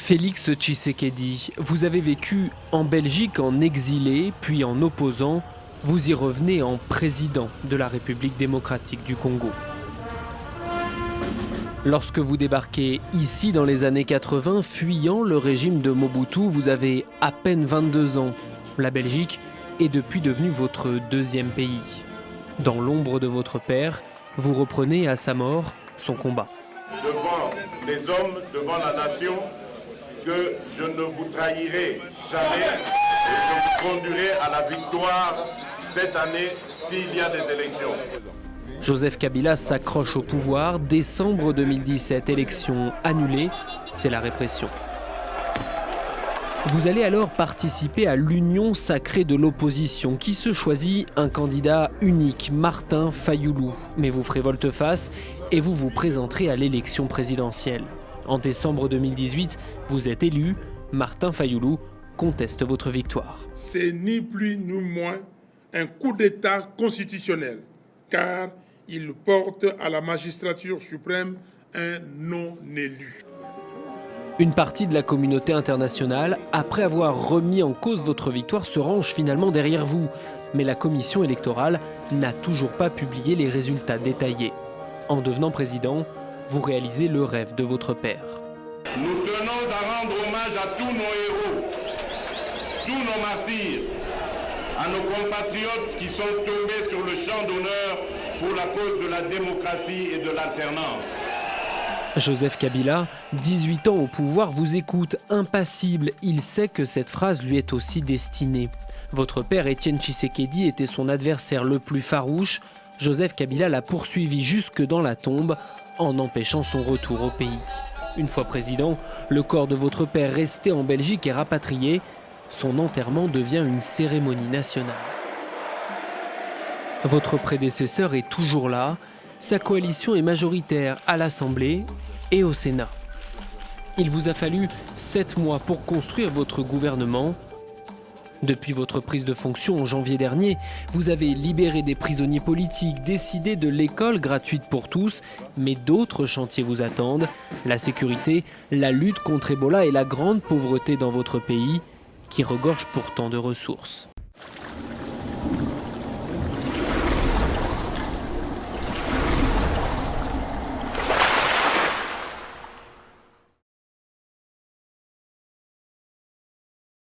Félix Tshisekedi, vous avez vécu en Belgique en exilé, puis en opposant. Vous y revenez en président de la République démocratique du Congo. Lorsque vous débarquez ici dans les années 80, fuyant le régime de Mobutu, vous avez à peine 22 ans. La Belgique est depuis devenue votre deuxième pays. Dans l'ombre de votre père, vous reprenez à sa mort son combat. Devant les hommes, devant la nation, que je ne vous trahirai jamais et je vous conduirai à la victoire cette année s'il y a des élections. Joseph Kabila s'accroche au pouvoir. Décembre 2017, élection annulée, c'est la répression. Vous allez alors participer à l'union sacrée de l'opposition qui se choisit un candidat unique, Martin Fayoulou. Mais vous ferez volte-face et vous vous présenterez à l'élection présidentielle. En décembre 2018, vous êtes élu. Martin Fayoulou conteste votre victoire. C'est ni plus ni moins un coup d'État constitutionnel, car il porte à la magistrature suprême un non-élu. Une partie de la communauté internationale, après avoir remis en cause votre victoire, se range finalement derrière vous. Mais la commission électorale n'a toujours pas publié les résultats détaillés. En devenant président, vous réalisez le rêve de votre père. Nous tenons à rendre hommage à tous nos héros, tous nos martyrs, à nos compatriotes qui sont tombés sur le champ d'honneur pour la cause de la démocratie et de l'alternance. Joseph Kabila, 18 ans au pouvoir, vous écoute impassible. Il sait que cette phrase lui est aussi destinée. Votre père, Étienne Tshisekedi, était son adversaire le plus farouche. Joseph Kabila l'a poursuivi jusque dans la tombe en empêchant son retour au pays. Une fois président, le corps de votre père resté en Belgique est rapatrié. Son enterrement devient une cérémonie nationale. Votre prédécesseur est toujours là. Sa coalition est majoritaire à l'Assemblée et au Sénat. Il vous a fallu 7 mois pour construire votre gouvernement. Depuis votre prise de fonction en janvier dernier, vous avez libéré des prisonniers politiques, décidé de l'école gratuite pour tous, mais d'autres chantiers vous attendent. La sécurité, la lutte contre Ebola et la grande pauvreté dans votre pays, qui regorge pourtant de ressources.